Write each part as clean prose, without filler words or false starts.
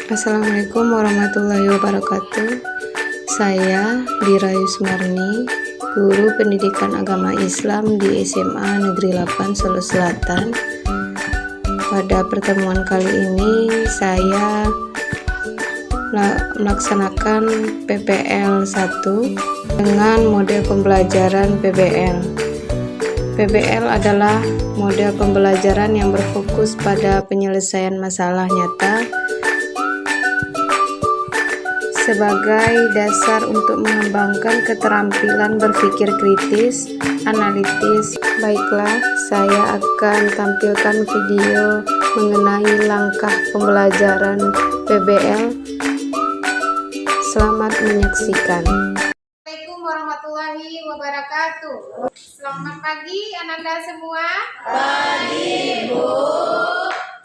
Assalamualaikum warahmatullahi wabarakatuh. Saya Dira Yusmarni, guru pendidikan agama Islam di SMA Negeri 8 Solo Selatan. Pada pertemuan kali ini saya melaksanakan PPL 1 dengan model pembelajaran PBL. PBL adalah model pembelajaran yang berfokus pada penyelesaian masalah nyata sebagai dasar untuk mengembangkan keterampilan berpikir kritis, analitis. Baiklah, saya akan tampilkan video mengenai langkah pembelajaran PBL. Selamat menyaksikan. Assalamualaikum warahmatullahi wabarakatuh. Selamat pagi Ananda semua. Pagi, Bu.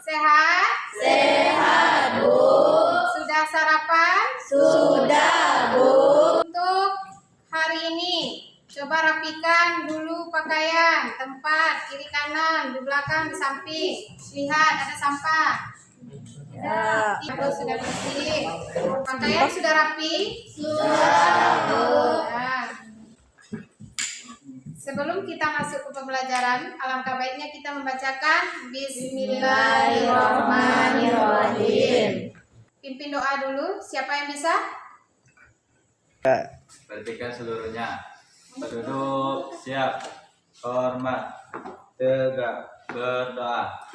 Sehat? Sehat, Bu. Sudah sarapan? Sudah, Bu. Untuk hari ini, coba rapikan dulu pakaian, tempat, kiri kanan, di belakang, di samping. Lihat ada sampah. Ya. Ibu sudah bersih. Pakaian sudah rapi? Sudah, Bu. Nah, sebelum kita masuk ke pembelajaran, alangkah baiknya kita membacakan Bismillahirrahmanirrahim. Pimpin doa dulu. Siapa yang bisa? Perhatikan seluruhnya. Berduduk, siap, hormat, tegak, berdoa.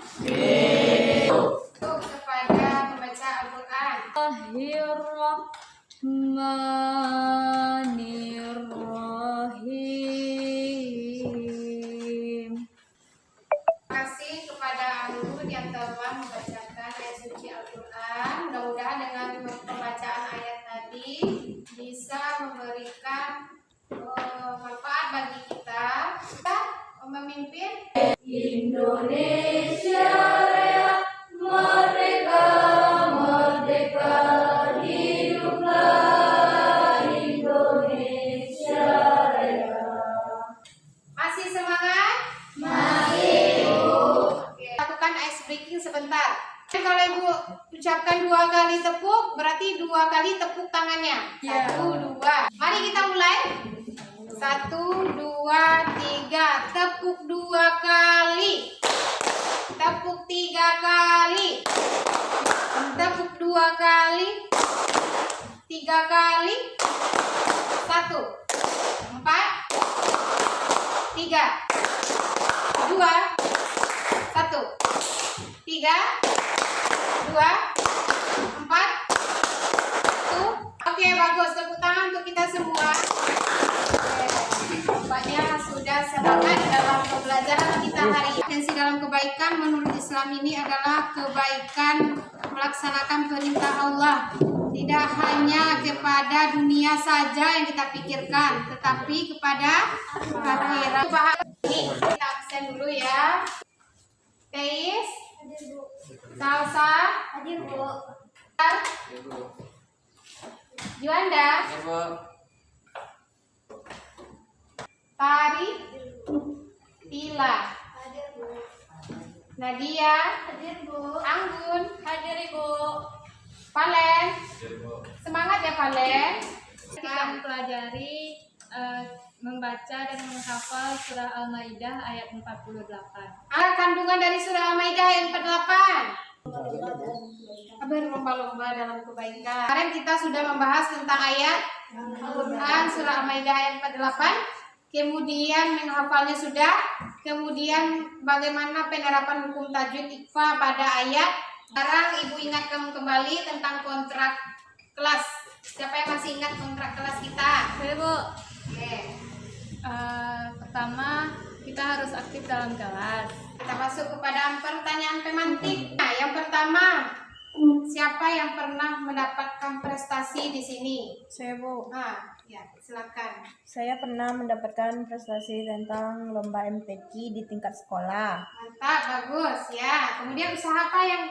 Untuk kepada membaca Al-Quran. Bismillahirrahmanirrahim. Terima kasih kepada Arun yang telah membacakan ayat suci Al-Quran. Mudah-mudahan dengan pembacaan ayat tadi bisa memberikan manfaat bagi kita. Kita memimpin Indonesia Raya, merdeka, merdeka, hiduplah Indonesia Raya. Masih semangat? Masih, Bu. Oke. Lakukan ice breaking sebentar. Kalau Ibu ucapkan 2 kali tepuk, berarti 2 kali tepuk tangannya. Ya. 1, 2. Mari kita mulai. 1, 2, 3. Tepuk 2 kali. Tepuk 3 kali. Tepuk 2 kali. 3 kali. 1, 4, 3, 2, 1, 3, 2, 4, 1. Oke, bagus. Tepuk tangan untuk kita semua. Nampaknya sudah semangat dalam pembelajaran kita hari ini. Esensi dalam kebaikan menurut Islam ini adalah kebaikan melaksanakan perintah Allah. Tidak hanya kepada dunia saja yang kita pikirkan, tetapi kepada akhirat. Ini kita absen dulu ya. Teis, Salsa, hadir Bu. Juanda, Tari, Tila, Nadia, Hadir, Bu. Anggun, Hadir, Ibu. Valen. Semangat ya Valen. Kita mempelajari membaca dan menghafal surah Al-Maidah ayat 48. Ada kandungan dari surah Al-Maidah ayat 48. Berlomba-lomba dalam kebaikan. Kemarin kita sudah membahas tentang ayat Al-Quran surah Al-Maidah ayat 48. Kemudian menghafalnya sudah. Kemudian bagaimana penerapan hukum tajwid ikhfa pada ayat. Sekarang Ibu ingatkan kembali tentang kontrak kelas. Siapa yang masih ingat kontrak kelas kita? Oke, Bu. Oke. Pertama, kita harus aktif dalam kelas. Kita masuk kepada pertanyaan pemantik. Nah, yang pertama, siapa yang pernah mendapatkan prestasi di sini? Saya, Bu. Ya, silakan. Saya pernah mendapatkan prestasi tentang lomba MTQ di tingkat sekolah. Mantap, bagus ya. Kemudian usaha apa yang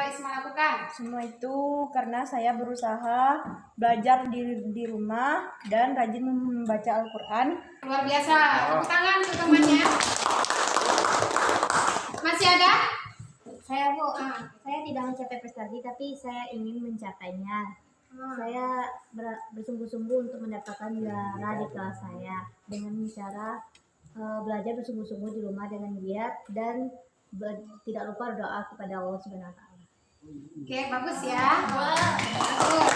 Isma lakukan? Semua itu karena saya berusaha belajar di rumah dan rajin membaca Al-Quran. Luar biasa. Tepuk tangan untuk temannya. Masih ada? Saya Bu, saya tidak mencapai prestasi tapi saya ingin mencapainya. Saya bersungguh-sungguh untuk mendapatkan juara di kelas saya dengan cara belajar bersungguh-sungguh di rumah dengan giat dan tidak lupa berdoa kepada Allah Subhanahu wa taala. Oke, bagus ya. Bagus.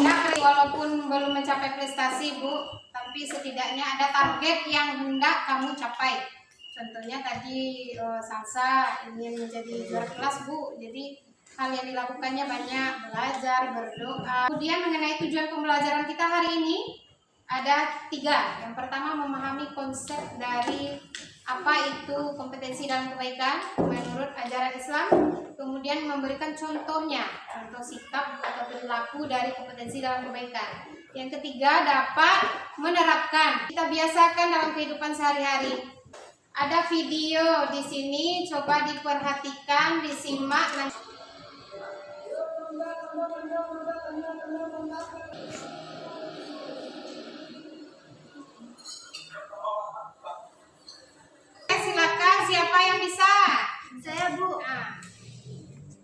Ya, walaupun belum mencapai prestasi, Bu, tapi setidaknya ada target yang hendak kamu capai. Contohnya tadi Salsa ingin menjadi juara kelas, Bu. Jadi hal yang dilakukannya banyak, belajar, berdoa. Kemudian mengenai tujuan pembelajaran kita hari ini ada 3. Yang pertama, memahami konsep dari apa itu kompetensi dalam kebaikan menurut ajaran Islam. Kemudian memberikan contohnya, contoh sikap atau perilaku dari kompetensi dalam kebaikan. Yang ketiga, dapat menerapkan. Kita biasakan dalam kehidupan sehari-hari. Ada video di sini, coba diperhatikan, disimak nanti. Silakan, siapa yang bisa? Saya Bu.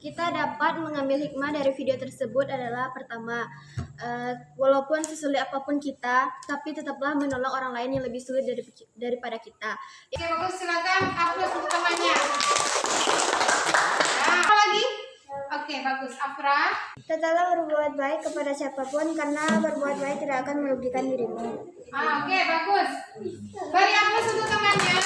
Kita dapat mengambil hikmah dari video tersebut adalah pertama, walaupun sesulit apapun kita, tapi tetaplah menolong orang lain yang lebih sulit daripada kita. Oke, bagus, silakan upload utamanya. Apa lagi? Oke, bagus. Afra. Tetaplah berbuat baik kepada siapapun karena berbuat baik tidak akan merugikan dirimu. Oke, bagus. Beri upload untuk temannya.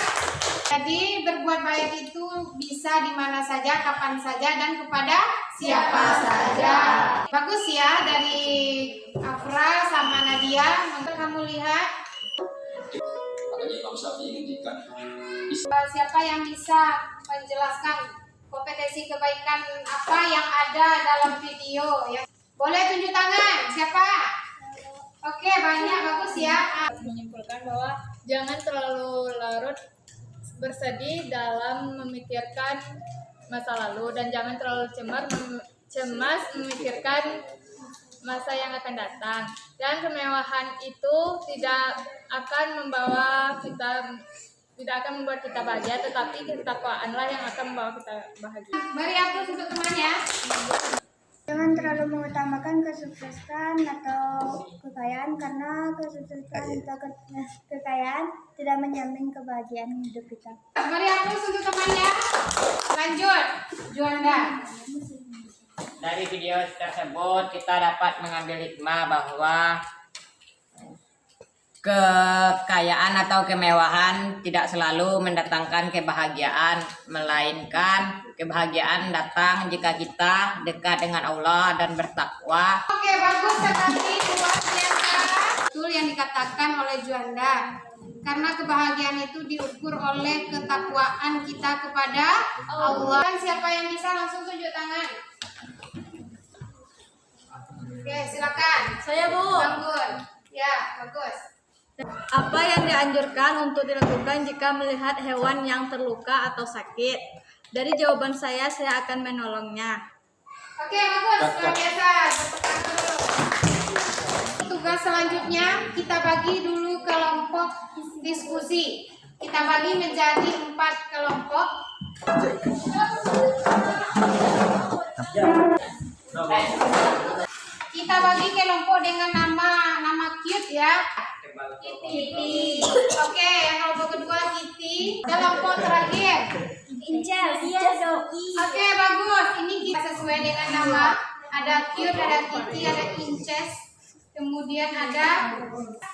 Jadi berbuat baik itu bisa di mana saja, kapan saja, dan kepada siapa saja. Bagus ya dari Afra sama Nadia. Untuk kamu lihat. Siapa yang bisa menjelaskan kompetensi kebaikan apa yang ada dalam video? Ya. Boleh tunjuk tangan. Siapa? Oke, banyak, bagus ya. Menyimpulkan bahwa jangan terlalu larut bersedih dalam memikirkan masa lalu dan jangan terlalu cemas memikirkan masa yang akan datang, dan kemewahan itu tidak akan membuat kita bahagia, tetapi ketakwaanlah yang akan membawa kita bahagia. Beri aku untuk temannya. Jangan terlalu mengutamakan kesuksesan atau kekayaan karena kesuksesan atau kekayaan tidak menjamin kebahagiaan hidup kita. Beri aku untuk temannya. Lanjut, Juanda. Dari video tersebut kita dapat mengambil hikmah bahwa kekayaan atau kemewahan tidak selalu mendatangkan kebahagiaan, melainkan kebahagiaan datang jika kita dekat dengan Allah dan bertakwa. Oke, bagus sekali, luar biasa. Betul yang dikatakan oleh Juanda. Karena kebahagiaan itu diukur oleh ketakwaan kita kepada Allah. Dan siapa yang bisa langsung tunjuk tangan? Oke, silakan. Saya Bu. Bangun. Ya, bagus. Apa yang dianjurkan untuk dilakukan jika melihat hewan yang terluka atau sakit? Dari jawaban saya akan menolongnya. Oke, bagus. Luar biasa. Tepuk tangan dulu. Tugas selanjutnya kita bagi dulu kelompok diskusi. Kita bagi menjadi 4 kelompok. Kita bagi kelompok dengan nama cute ya. Kitty. Oke, yang kelompok kedua Kitty. Kelompok terakhir Inces. Oke, bagus. Ini kita sesuai dengan nama. Ada cute, ada Kitty, ada Inces. Kemudian ada.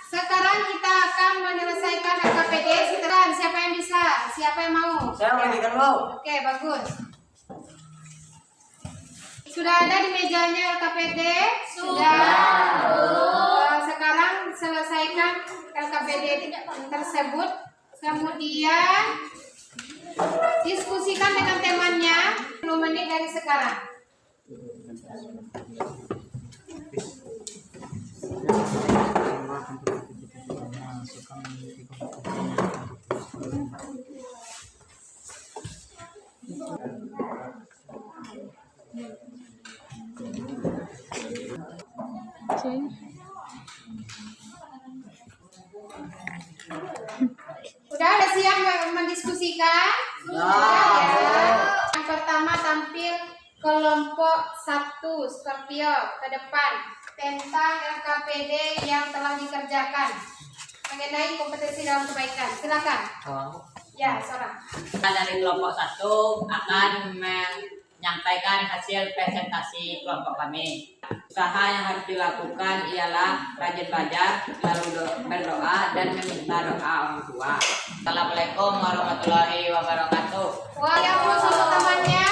Sekarang kita akan menyelesaikan LKPD. Siapa yang bisa? Siapa yang mau? Saya memberikan mau. Oke, bagus. Sudah ada di mejanya LKPD? Sudah. Sekarang selesaikan LKPD tersebut. Kemudian diskusikan dengan temannya 10 menit dari sekarang. Udah ada siap mendiskusikan? Sudah ya. Yang Kelompok 1 Scorpio ke depan tentang LKPD yang telah dikerjakan mengenai kompetensi dalam kebaikan. Silakan. Ya, seorang. Dari kelompok 1 akan menyampaikan hasil presentasi kelompok kami. Usaha yang harus dilakukan ialah rajin belajar, selalu berdoa dan meminta doa orang tua. Assalamualaikum warahmatullahi wabarakatuh. Wah, yang terus untuk temannya.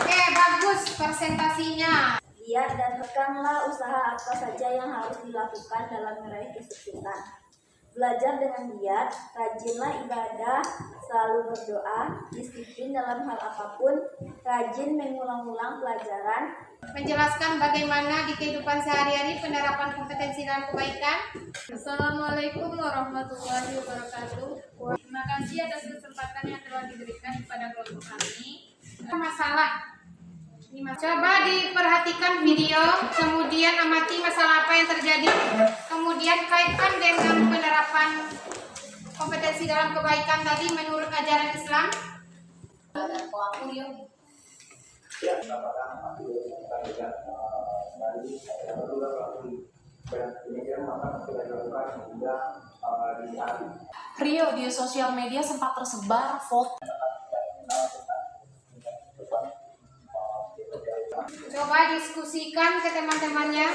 Oke, bagus presentasinya. Lihat dan rekamlah usaha apa saja yang harus dilakukan dalam meraih kesuksesan. Belajar dengan giat, rajinlah ibadah, selalu berdoa, disiplin dalam hal apapun, rajin mengulang-ulang pelajaran. Menjelaskan bagaimana di kehidupan sehari-hari penerapan kompetensi dalam kebaikan. Assalamualaikum warahmatullahi wabarakatuh. Terima kasih atas kesempatan yang telah diberikan kepada kelompok kami. Masalah. Coba diperhatikan video, kemudian amati masalah apa yang terjadi, kemudian kaitkan dengan penerapan kompetensi dalam kebaikan tadi menurut ajaran Islam. Rio, di sosial media sempat tersebar foto. Coba diskusikan ke teman-temannya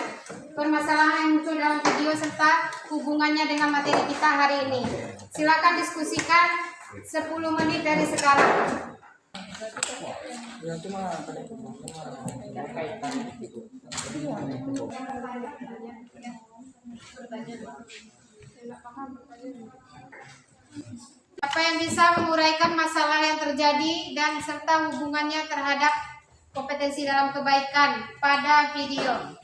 permasalahan yang muncul dalam video serta hubungannya dengan materi kita hari ini. Silakan diskusikan 10 menit dari sekarang. Apa yang bisa menguraikan masalah yang terjadi dan serta hubungannya terhadap kompetensi dalam kebaikan pada video.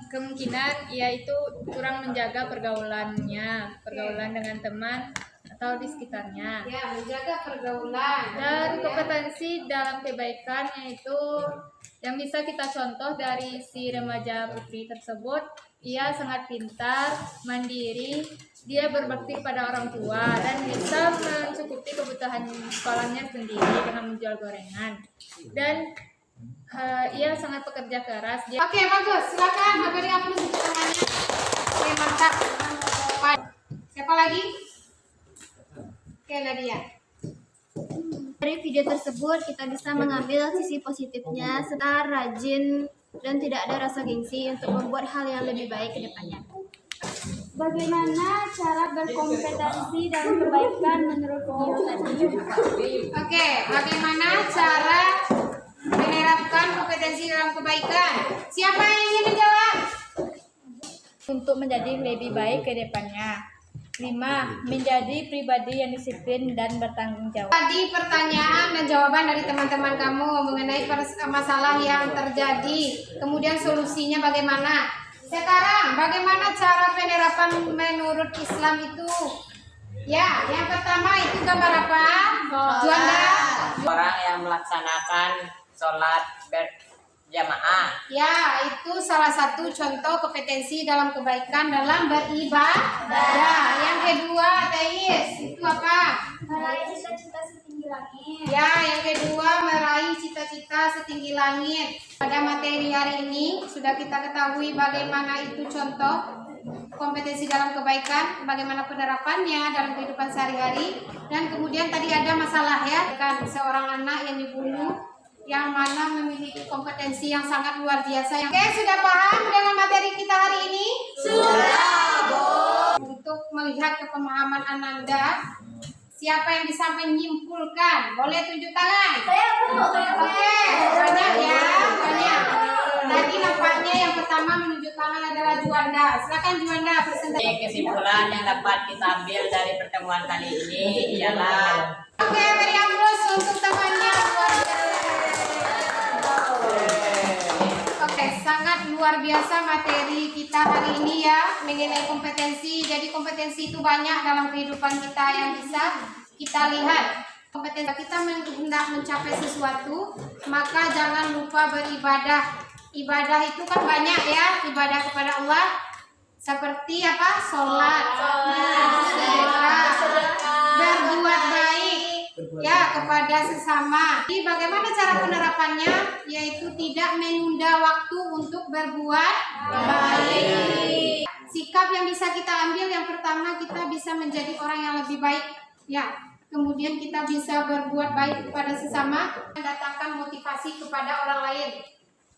Kemungkinan yaitu kurang menjaga pergaulan dengan teman atau di sekitarnya. Ya, menjaga pergaulan. Dan kompetensi dalam kebaikan yaitu yang bisa kita contoh dari si remaja putri tersebut, ia sangat pintar, mandiri, dia berbakti pada orang tua dan bisa mencukupi kebutuhan sekolahnya sendiri dengan menjual gorengan. Dan ia sangat pekerja keras. Oke, bagus. Silakan beri aplaus untuk tangannya. Oke, mantap. Siapa lagi? Oke, Nadia. Dari video tersebut kita bisa mengambil sisi positifnya serta rajin dan tidak ada rasa gengsi untuk membuat hal yang lebih baik ke depannya. Bagaimana cara berkompetensi dalam kebaikan menurut video tadi? Oke, bagaimana cara menerapkan kompetensi dalam kebaikan? Siapa yang ingin menjawab? Untuk menjadi lebih baik ke depannya. 5. Menjadi pribadi yang disiplin dan bertanggung jawab. Tadi pertanyaan dan jawaban dari teman-teman kamu mengenai masalah yang terjadi, kemudian solusinya bagaimana. Sekarang, bagaimana cara penerapan menurut Islam itu? Ya, yang pertama itu gambar apa? Juanda. Orang yang melaksanakan sholat berjamaah. Ya, itu salah satu contoh kompetensi dalam kebaikan dalam beribadah. Yang kedua, Teis, itu apa? Meraih cita-cita setinggi langit. Ya, yang kedua meraih cita-cita setinggi langit. Pada materi hari ini sudah kita ketahui bagaimana itu contoh kompetensi dalam kebaikan, bagaimana penerapannya dalam kehidupan sehari-hari, dan kemudian tadi ada masalah ya, kan seorang anak yang dibunuh yang mana memiliki kompetensi yang sangat luar biasa. Oke, sudah paham dengan materi kita hari ini? Sudah, Bu. Untuk melihat kepemahaman Ananda, siapa yang bisa menyimpulkan? Boleh tunjuk tangan. Saya Bu. Oke, banyak ya, banyak. Tadi nampaknya yang pertama menunjuk tangan adalah Juanda. Silakan Juanda presentasi. Kesimpulan yang dapat kita ambil dari pertemuan kali ini ialah Oke, beri aplaus untuk temannya. Oke, sangat luar biasa materi kita hari ini ya mengenai kompetensi. Jadi kompetensi itu banyak dalam kehidupan kita yang bisa kita lihat. Kompetensi kita hendak mencapai sesuatu, maka jangan lupa beribadah. Ibadah itu kan banyak ya, ibadah kepada Allah seperti apa? Sholat, sedekah, berbuat baik, ya kepada sesama. Jadi bagaimana cara penerapannya? Yaitu tidak menunda waktu untuk berbuat baik. Sikap yang bisa kita ambil yang pertama, kita bisa menjadi orang yang lebih baik. Ya, kemudian kita bisa berbuat baik kepada sesama, mendatangkan motivasi kepada orang lain.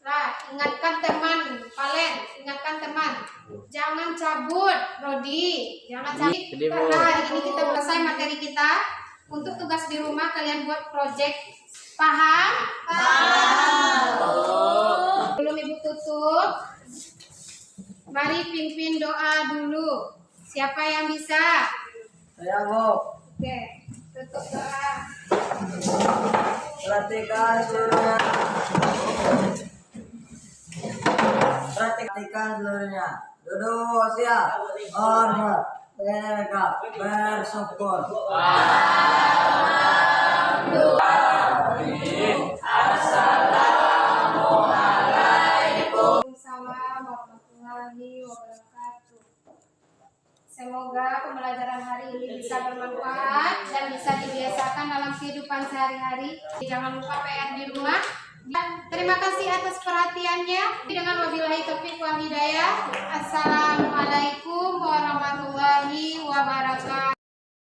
Nah, ingatkan teman, Valen, ingatkan teman, jangan cabut, Rodi, jangan cabut. Karena hari ini kita selesai materi kita. Untuk tugas di rumah kalian buat project, paham? Paham. Belum Ibu tutup, mari pimpin doa dulu. Siapa yang bisa? Saya Bu. Oke, tutup doa. Perhatikan seluruhnya. Perhatikan seluruhnya. Duduk siap. Hormat. Tegak. Bersyukur. Assalamualaikum warahmatullahi wabarakatuh. Semoga pembelajaran hari ini bisa bermanfaat dan bisa dibiasakan dalam kehidupan sehari-hari. Jangan lupa PR di rumah. Dan terima kasih atas perhatiannya. Dengan wabillahi taufiq wal hidayah. Assalamualaikum.